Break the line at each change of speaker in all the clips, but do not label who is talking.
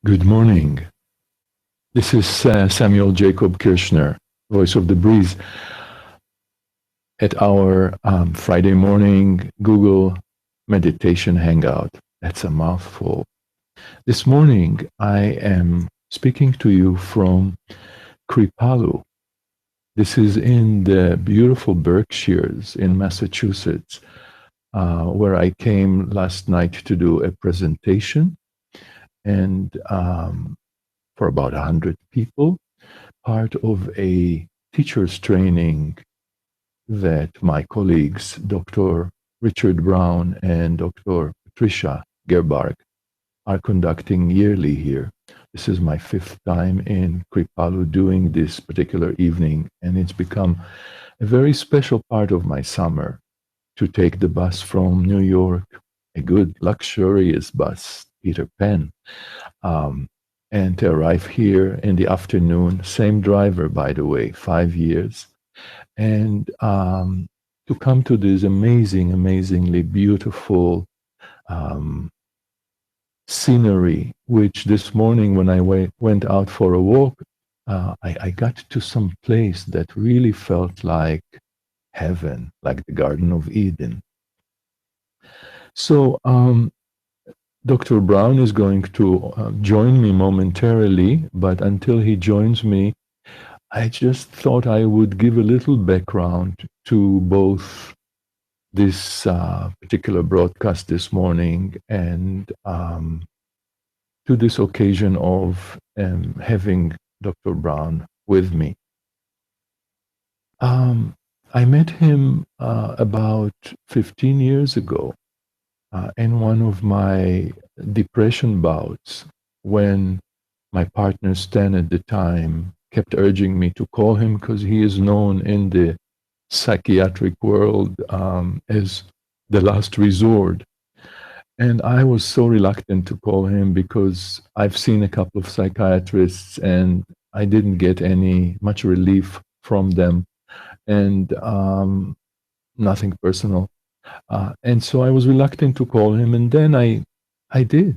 Good morning. This is Samuel Jacob Kirschner, voice of the Breeze, at our Friday morning Google Meditation Hangout. That's a mouthful. This morning, I am speaking to you from Kripalu. This is in the beautiful Berkshires in Massachusetts, where I came last night to do a presentation and for about 100 people, part of a teacher's training that my colleagues, Dr. Richard Brown and Dr. Patricia Gerbark, are conducting yearly here. This is my fifth time in Kripalu doing this particular evening, and it's become a very special part of my summer to take the bus from New York, a good, luxurious bus, Peter Pan, and to arrive here in the afternoon. Same driver, by the way, 5 years. And to come to this amazingly beautiful scenery, which this morning when I went out for a walk, I got to some place that really felt like heaven, like the Garden of Eden. So Dr. Brown is going to join me momentarily, but until he joins me, I just thought I would give a little background to both this particular broadcast this morning and to this occasion of having Dr. Brown with me. I met him about 15 years ago in one of my depression bouts when my partner Stan at the time kept urging me to call him because he is known in the psychiatric world as the last resort. And I was so reluctant to call him because I've seen a couple of psychiatrists and I didn't get any much relief from them, and nothing personal. And so I was reluctant to call him, and then I did.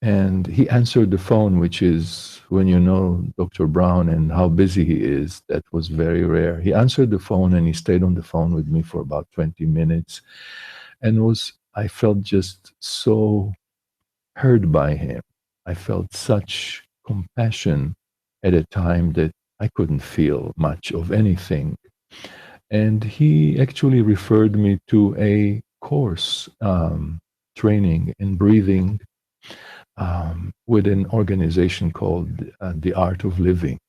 And he answered the phone, which is, when you know Dr. Brown and how busy he is, that was very rare. He answered the phone and he stayed on the phone with me for about 20 minutes. And I felt just so heard by him. I felt such compassion at a time that I couldn't feel much of anything. And he actually referred me to a course training in breathing with an organization called The Art of Living.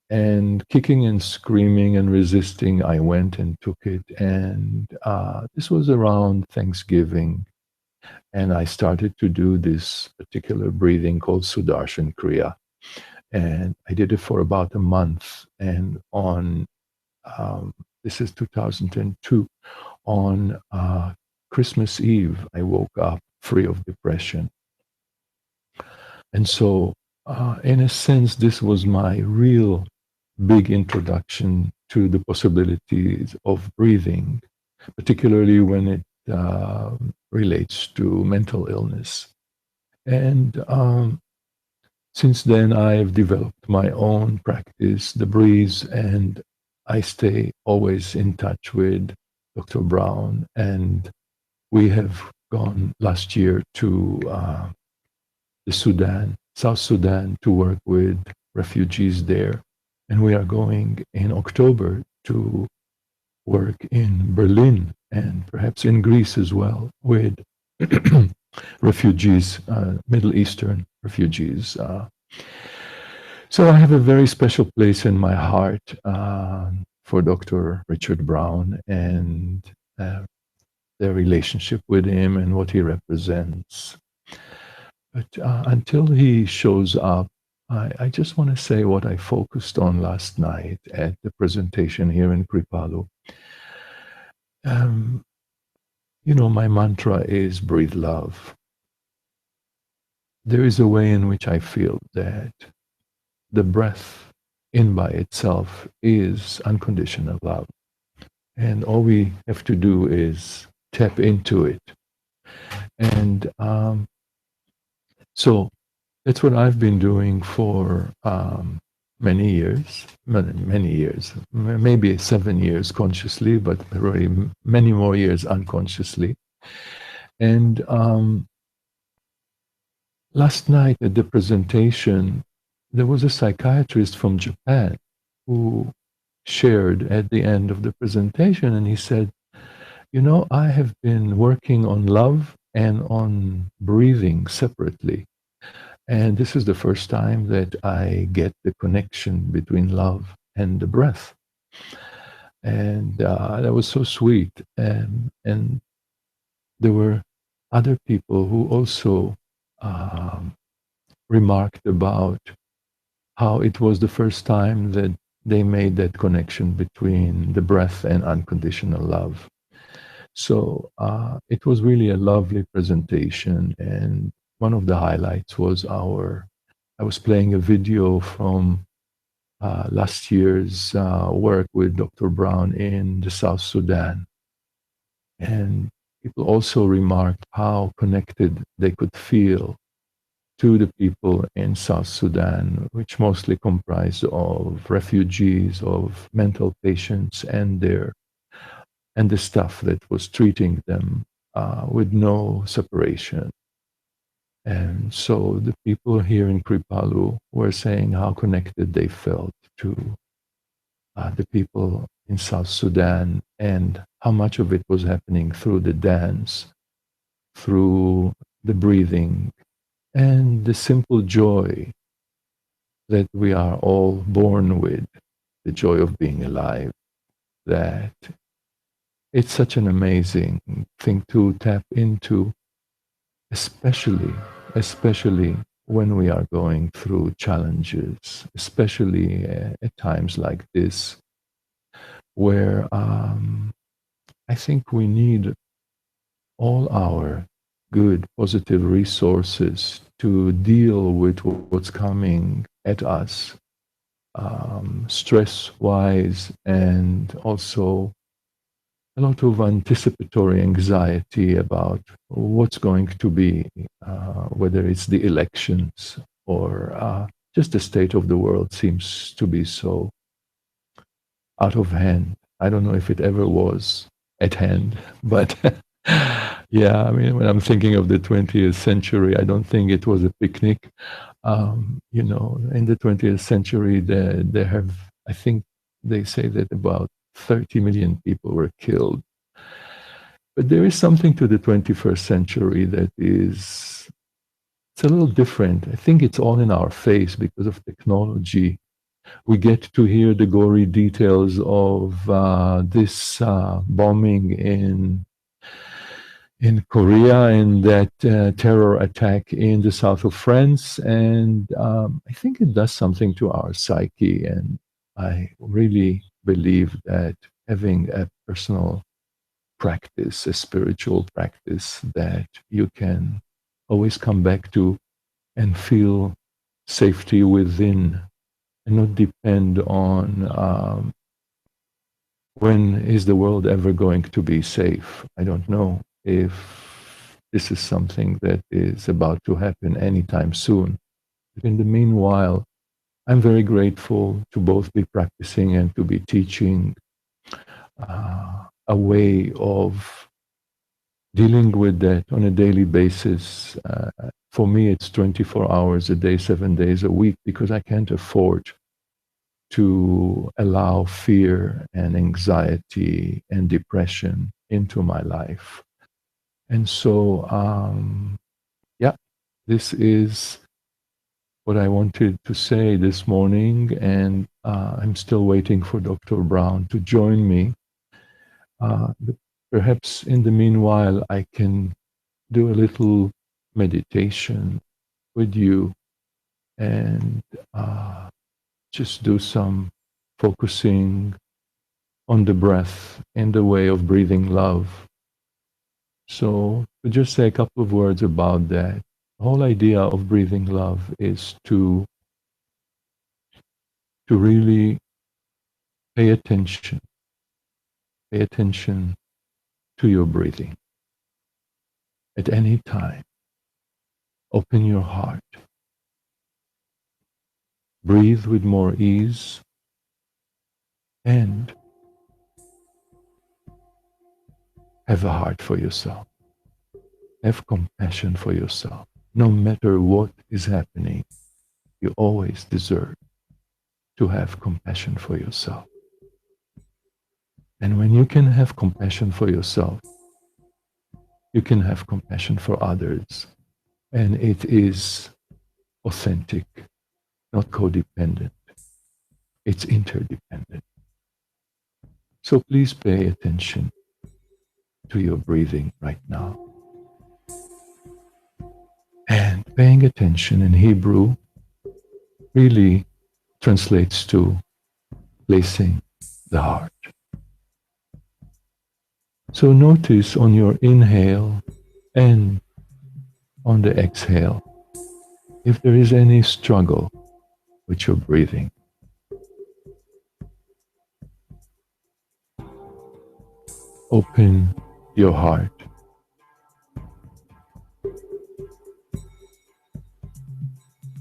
And kicking and screaming and resisting, I went and took it. And this was around Thanksgiving. And I started to do this particular breathing called Sudarshan Kriya. And I did it for about a month. And on, this is 2002, on Christmas Eve, I woke up free of depression. And so, in a sense, this was my real big introduction to the possibilities of breathing, particularly when it relates to mental illness. And since then, I've developed my own practice, the Breeze, and I stay always in touch with Dr. Brown. And we have gone last year to the Sudan, South Sudan, to work with refugees there. And we are going in October to work in Berlin and perhaps in Greece as well with refugees, Middle Eastern refugees. So I have a very special place in my heart for Dr. Richard Brown and the relationship with him and what he represents. But until he shows up, I just want to say what I focused on last night at the presentation here in Kripalu. My mantra is breathe love. There is a way in which I feel that the breath in by itself is unconditional love. And all we have to do is tap into it. And so That's what I've been doing for many years, many years, maybe 7 years consciously, but really many more years unconsciously. And last night at the presentation, there was a psychiatrist from Japan who shared at the end of the presentation, and he said, "You know, I have been working on love and on breathing separately. And this is the first time that I get the connection between love and the breath." And that was so sweet. And there were other people who also um, remarked about how it was the first time that they made that connection between the breath and unconditional love. So it was really a lovely presentation. And one of the highlights was I was playing a video from last year's work with Dr. Brown in the South Sudan. And people also remarked how connected they could feel to the people in South Sudan, which mostly comprised of refugees, of mental patients, and the staff that was treating them with no separation. And so the people here in Kripalu were saying how connected they felt to the people in South Sudan and how much of it was happening through the dance, through the breathing, and the simple joy that we are all born with, the joy of being alive, that it's such an amazing thing to tap into, especially, especially when we are going through challenges, especially at times like this, where I think we need all our good, positive resources to deal with what's coming at us, stress wise, and also a lot of anticipatory anxiety about what's going to be, whether it's the elections or just the state of the world seems to be so out of hand. I don't know if it ever was at hand, but yeah, I mean, when I'm thinking of the 20th century, I don't think it was a picnic. In the 20th century, there have, I think they say that about 30 million people were killed. But there is something to the 21st century that is, it's a little different. I think it's all in our face because of technology. We get to hear the gory details of this bombing in Korea and that terror attack in the south of France. And I think it does something to our psyche. And I really believe that having a personal practice, a spiritual practice that you can always come back to and feel safety within and not depend on when is the world ever going to be safe. I don't know if this is something that is about to happen anytime soon. But in the meanwhile, I'm very grateful to both be practicing and to be teaching a way of dealing with that on a daily basis. For me, it's 24 hours a day, 7 days a week, because I can't afford to allow fear and anxiety and depression into my life. And so, yeah, this is what I wanted to say this morning. And I'm still waiting for Dr. Brown to join me. But perhaps in the meanwhile, I can do a little meditation with you and just do some focusing on the breath in the way of breathing love. So, to just say a couple of words about that, the whole idea of breathing love is to really pay attention, pay attention to your breathing at any time. Open your heart Breathe with more ease and have a heart for yourself. Have compassion for yourself. No matter what is happening, you always deserve to have compassion for yourself. And when you can have compassion for yourself, you can have compassion for others. And it is authentic, not codependent. It's interdependent. So please pay attention to your breathing right now. And paying attention in Hebrew really translates to placing the heart. So notice on your inhale and on the exhale if there is any struggle with your breathing. Open your heart.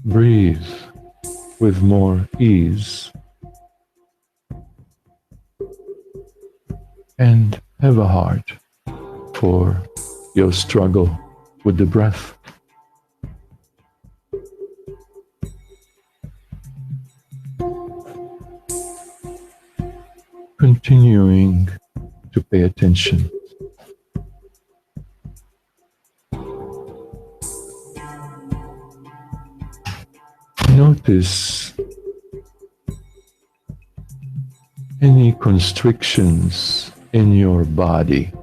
Breathe with more ease and have a heart for your struggle with the breath. Continuing to pay attention. Notice any constrictions in your body,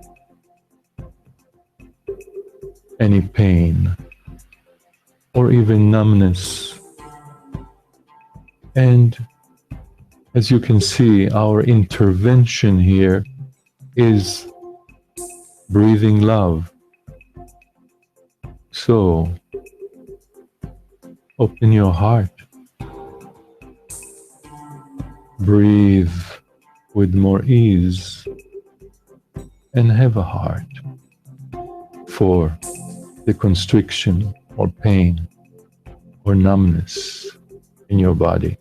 any pain, or even numbness. And as you can see, our intervention here is breathing love. So, open your heart. Breathe with more ease and have a heart for the constriction or pain or numbness in your body.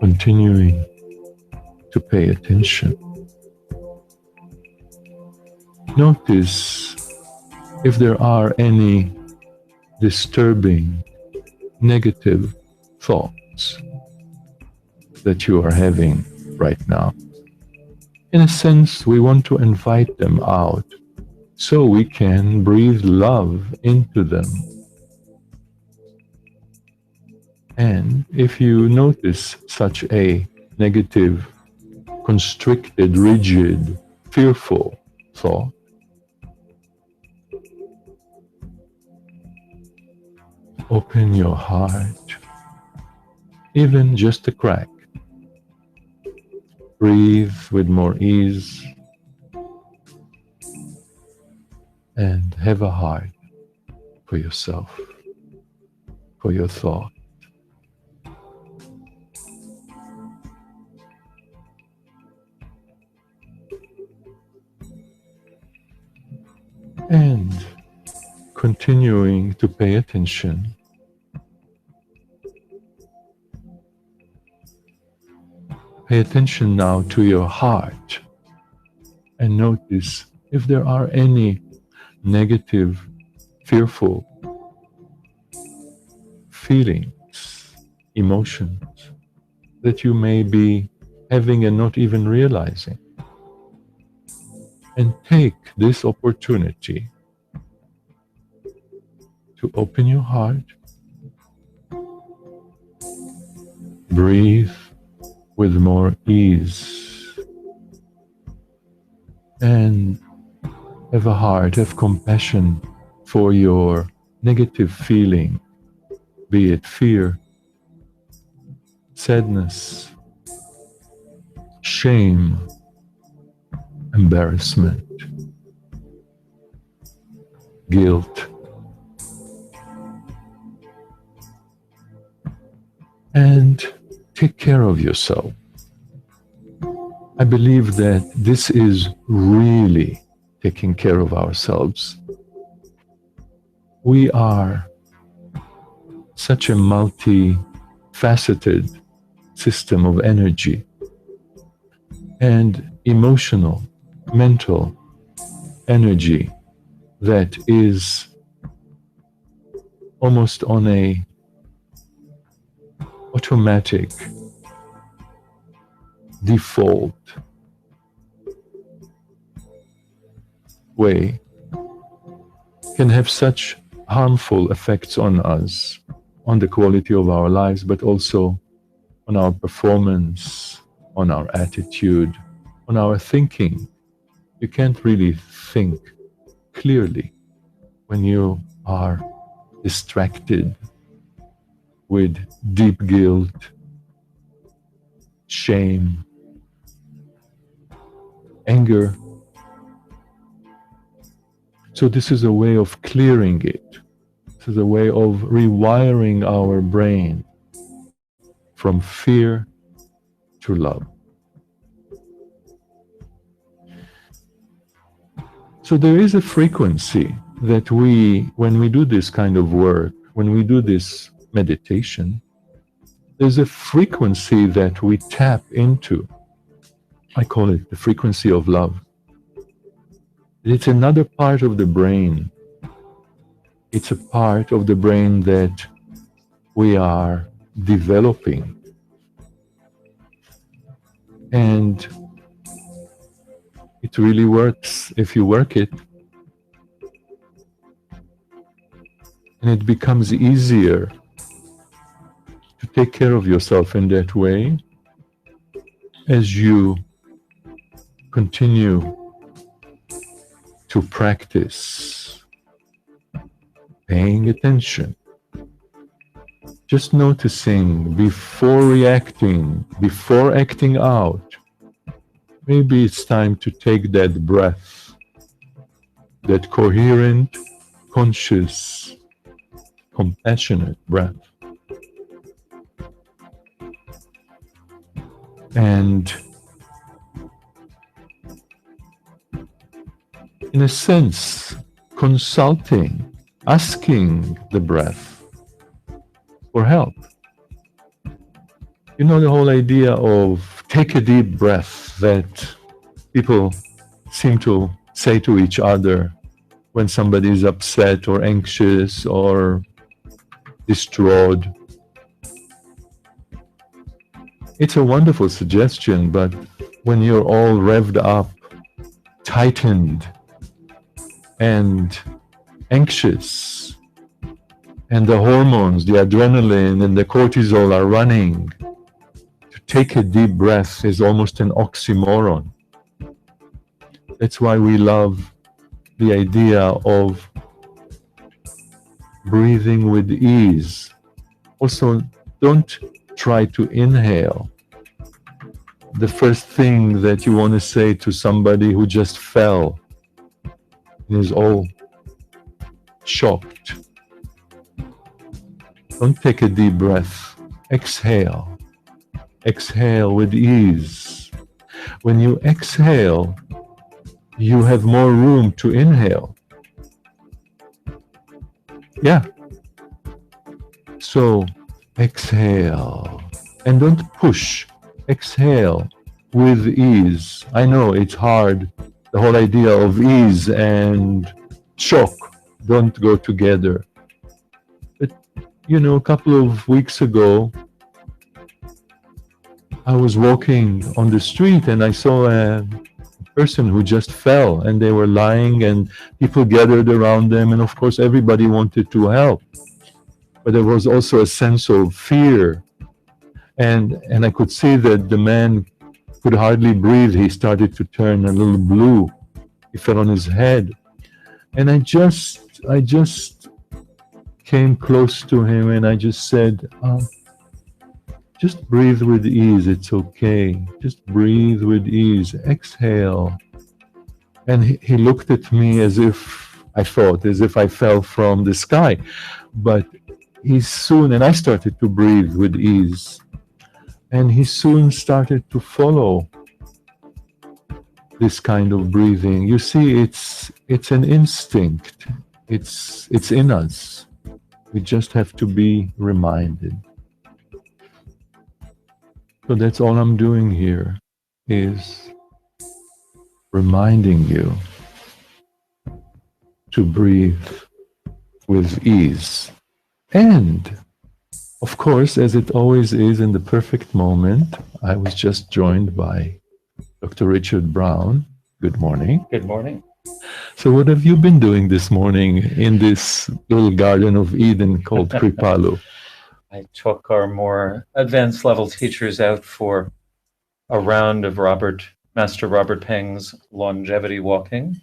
Continuing to pay attention. Notice if there are any disturbing negative thoughts that you are having right now. In a sense, we want to invite them out so we can breathe love into them. And if you notice such a negative, constricted, rigid, fearful thought, open your heart, even just a crack. Breathe with more ease and have a heart for yourself, for your thought. And continuing to pay attention, pay attention now to your heart and notice if there are any negative, fearful feelings, emotions that you may be having and not even realizing. And take this opportunity to open your heart, breathe with more ease, and have a heart, have compassion for your negative feeling, be it fear, sadness, shame, embarrassment, guilt, and take care of yourself. I believe that this is really taking care of ourselves. We are such a multifaceted system of energy and emotional, mental energy that is almost on a automatic default way, can have such harmful effects on us, on the quality of our lives, but also on our performance, on our attitude, on our thinking. You can't really think clearly when you are distracted with deep guilt, shame, anger. So, this is a way of clearing it. This is a way of rewiring our brain from fear to love. So, there is a frequency that when we do this kind of work, when we do this meditation, there's a frequency that we tap into. I call it the frequency of love. It's another part of the brain. It's a part of the brain that we are developing. And it really works if you work it. And it becomes easier to take care of yourself in that way as you continue to practice paying attention, just noticing before reacting, before acting out. Maybe it's time to take that breath, that coherent, conscious, compassionate breath. And in a sense, consulting, asking the breath for help. You know, the whole idea of take a deep breath that people seem to say to each other when somebody is upset or anxious or distraught. It's a wonderful suggestion, but when you're all revved up, tightened, and anxious, and the hormones, the adrenaline and the cortisol are running, to take a deep breath is almost an oxymoron. That's why we love the idea of breathing with ease. Also, don't try to inhale. The first thing that you want to say to somebody who just fell and is all shocked. Don't take a deep breath. Exhale. Exhale with ease. When you exhale, you have more room to inhale. Yeah. So exhale. And don't push. Exhale with ease. I know it's hard. The whole idea of ease and shock don't go together. But, you know, a couple of weeks ago, I was walking on the street and I saw a person who just fell and they were lying and people gathered around them. And of course, everybody wanted to help. But there was also a sense of fear. And I could see that the man could hardly breathe. He started to turn a little blue. He fell on his head. And I just came close to him and I just said, just breathe with ease. It's okay. Just breathe with ease. Exhale. And he looked at me as if I fell from the sky. But and I started to breathe with ease. And he soon started to follow this kind of breathing. You see, it's an instinct. It's in us. We just have to be reminded. So that's all I'm doing here is reminding you to breathe with ease. And of course, as it always is in the perfect moment, I was just joined by Dr. Richard Brown. Good morning.
Good morning.
So, what have you been doing this morning in this little garden of Eden called Kripalu?
I took our more advanced level teachers out for a round of Master Robert Peng's longevity walking.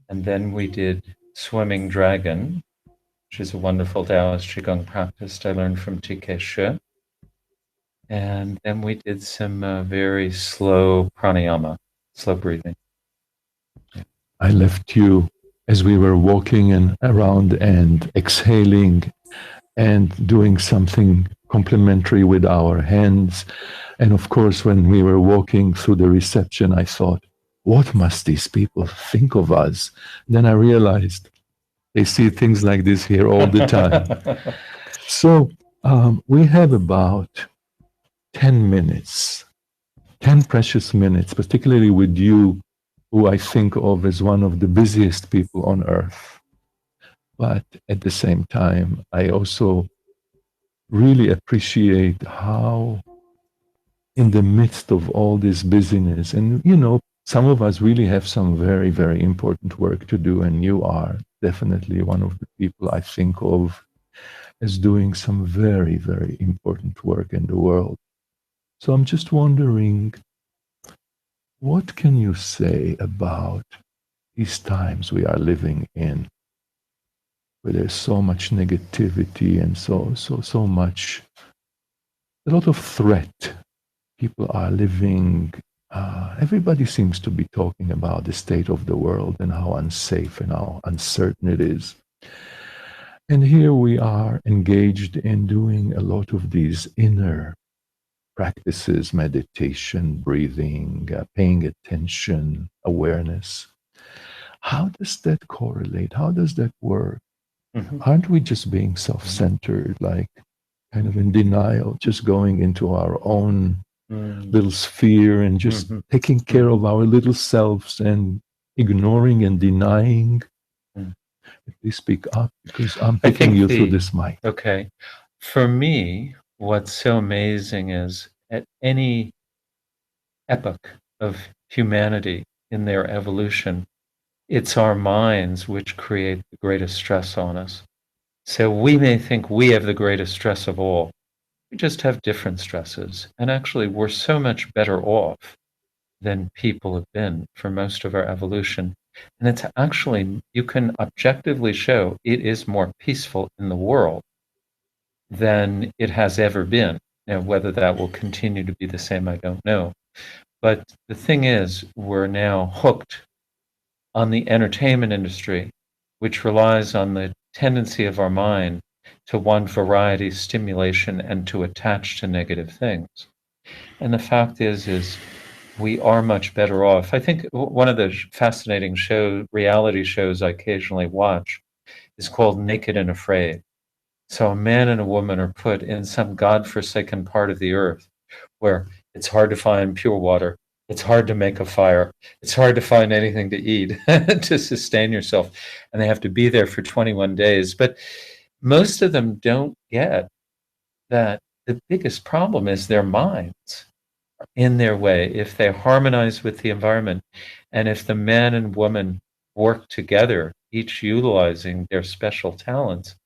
And then we did Swimming Dragon, which is a wonderful Taoist Qigong practice I learned from TK Shi. And then we did some very slow pranayama, slow breathing.
I left you as we were walking and around and exhaling and doing something complementary with our hands. And of course, when we were walking through the reception, I thought, what must these people think of us? Then I realized they see things like this here all the time. So we have about 10 minutes, 10 precious minutes, particularly with you, who I think of as one of the busiest people on earth. But at the same time, I also really appreciate how, in the midst of all this busyness, and some of us really have some very, very important work to do, and you are definitely one of the people I think of as doing some very, very important work in the world. So I'm just wondering, what can you say about these times we are living in, where there's so much negativity and so much, a lot of threat. People are living, everybody seems to be talking about the state of the world and how unsafe and how uncertain it is. And here we are engaged in doing a lot of these inner practices, meditation, breathing, paying attention, awareness. How does that correlate? How does that work? Mm-hmm. Aren't we just being self-centered, like kind of in denial, just going into our own little sphere and just taking care of our little selves and ignoring and denying? Please speak up, because I'm picking you through this mic.
Okay. For me, what's so amazing is at any epoch of humanity in their evolution, it's our minds which create the greatest stress on us. So we may think we have the greatest stress of all. We just have different stresses. And actually, we're so much better off than people have been for most of our evolution. And it's actually, you can objectively show it is more peaceful in the world than it has ever been. Now, whether that will continue to be the same, I don't know. But the thing is, we're now hooked on the entertainment industry, which relies on the tendency of our mind to want variety, stimulation, and to attach to negative things. And the fact is we are much better off. I think one of the fascinating reality shows I occasionally watch is called Naked and Afraid. So a man and a woman are put in some godforsaken part of the earth where it's hard to find pure water. It's hard to make a fire. It's hard to find anything to eat to sustain yourself. And they have to be there for 21 days. But most of them don't get that the biggest problem is their minds are in their way. If they harmonize with the environment, and if the man and woman work together, each utilizing their special talents,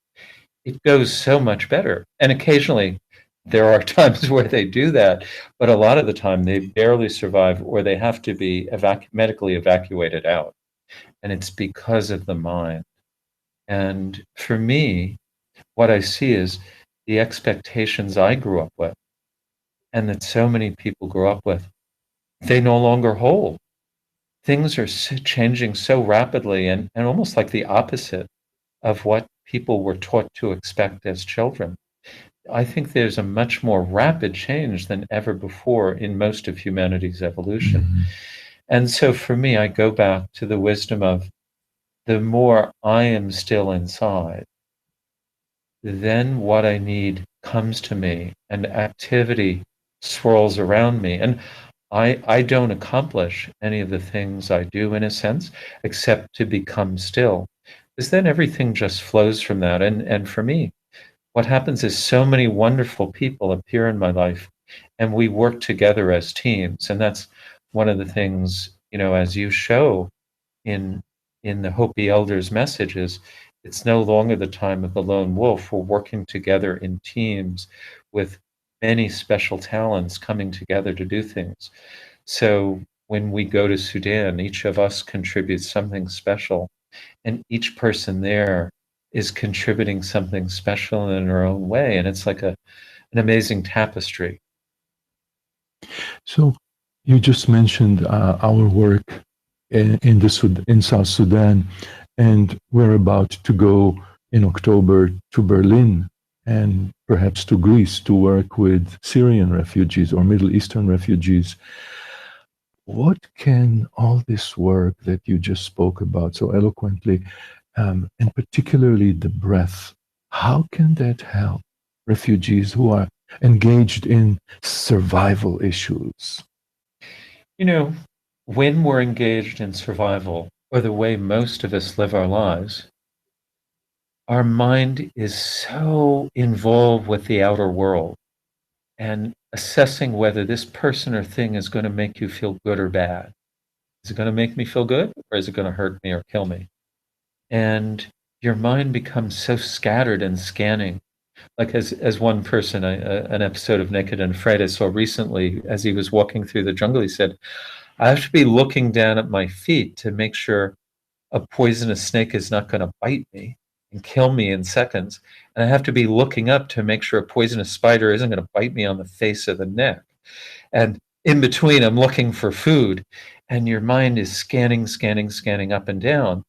it goes so much better. And occasionally there are times where they do that, but a lot of the time they barely survive, or they have to be medically evacuated out. And it's because of the mind. And for me, what I see is the expectations I grew up with, and that so many people grew up with, they no longer hold. Things are changing so rapidly, and almost like the opposite of what people were taught to expect as children. I think there's a much more rapid change than ever before in most of humanity's evolution. And so for me, I go back to the wisdom of the more I am still inside, then what I need comes to me and activity swirls around me. And I don't accomplish any of the things I do in a sense, except to become still. Because then everything just flows from that. And for me, what happens is so many wonderful people appear in my life and we work together as teams. And that's one of the things, as you show in the Hopi elders' messages, it's no longer the time of the lone wolf. We're working together in teams with many special talents coming together to do things. So when we go to Sudan, each of us contributes something special, and each person there is contributing something special in their own way, and it's like an amazing tapestry.
So you just mentioned our work in South Sudan, and we're about to go in October to Berlin and perhaps to Greece to work with Syrian refugees or Middle Eastern refugees. What can all this work that you just spoke about so eloquently, and particularly the breath, how can that help refugees who are engaged in survival issues?
You know, when we're engaged in survival, or the way most of us live our lives, our mind is so involved with the outer world and assessing whether this person or thing is going to make you feel good or bad. Is it going to make me feel good or is it going to hurt me or kill me? And your mind becomes so scattered and scanning. Like as one person, an episode of Naked and Afraid I saw recently, as he was walking through the jungle, he said, I have to be looking down at my feet to make sure a poisonous snake is not going to bite me and kill me in seconds. And I have to be looking up to make sure a poisonous spider isn't going to bite me on the face or the neck. And in between, I'm looking for food. And your mind is scanning, scanning, scanning up and down,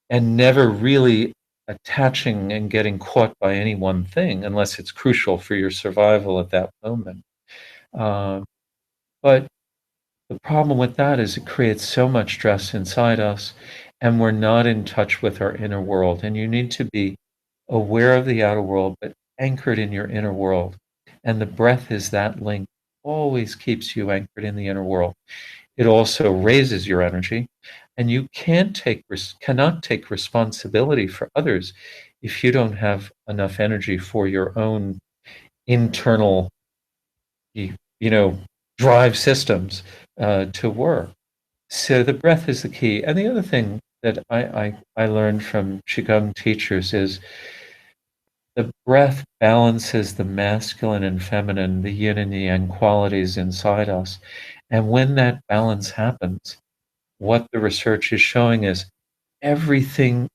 and never really attaching and getting caught by any one thing unless it's crucial for your survival at that moment. Uh, but the problem with that is it creates so much stress inside us, and we're not in touch with our inner world. And you need to be aware of the outer world, but anchored in your inner world. And the breath is that link, always keeps you anchored in the inner world. It also raises your energy, and you cannot take responsibility for others if you don't have enough energy for your own internal, you, you know, drive systems to work. So the breath is the key. And the other thing that I learned from Qigong teachers is the breath balances the masculine and feminine, the yin and yang qualities inside us. And when that balance happens, what the research is showing is everything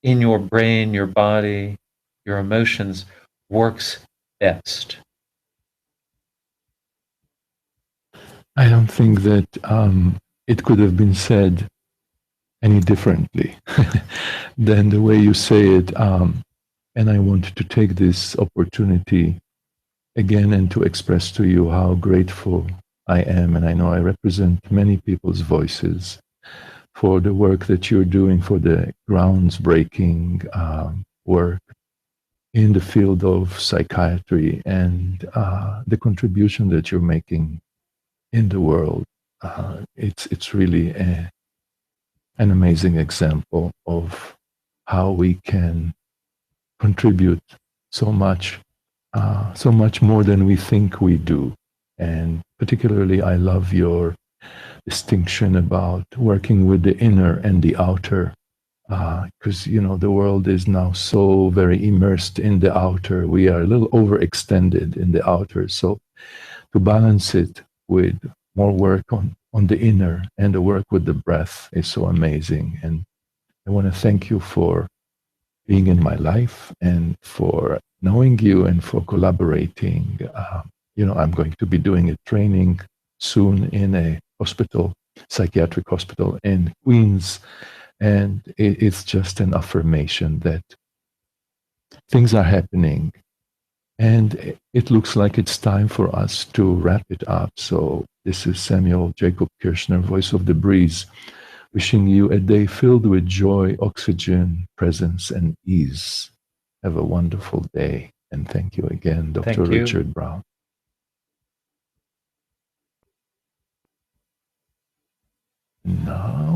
in your brain, your body, your emotions works best.
I don't think that it could have been said any differently than the way you say it. And I want to take this opportunity again and to express to you how grateful I am. And I know I represent many people's voices for the work that you're doing, for the grounds-breaking work in the field of psychiatry and the contribution that you're making in the world. It's really an amazing example of how we can contribute so much, so much more than we think we do. And particularly, I love your distinction about working with the inner and the outer, because the world is now so very immersed in the outer. We are a little overextended in the outer. So to balance it with more work on the inner and the work with the breath is so amazing. And I want to thank you for being in my life and for knowing you and for collaborating. I'm going to be doing a training soon in a hospital, psychiatric hospital in Queens. And it's just an affirmation that things are happening. And it looks like it's time for us to wrap it up. So This is Samuel Jacob Kirshner, voice of the Breeze, wishing you a day filled with joy, oxygen, presence, and ease. Have a wonderful day. And thank you again, Dr.
Thank you.
Richard Brown. Now,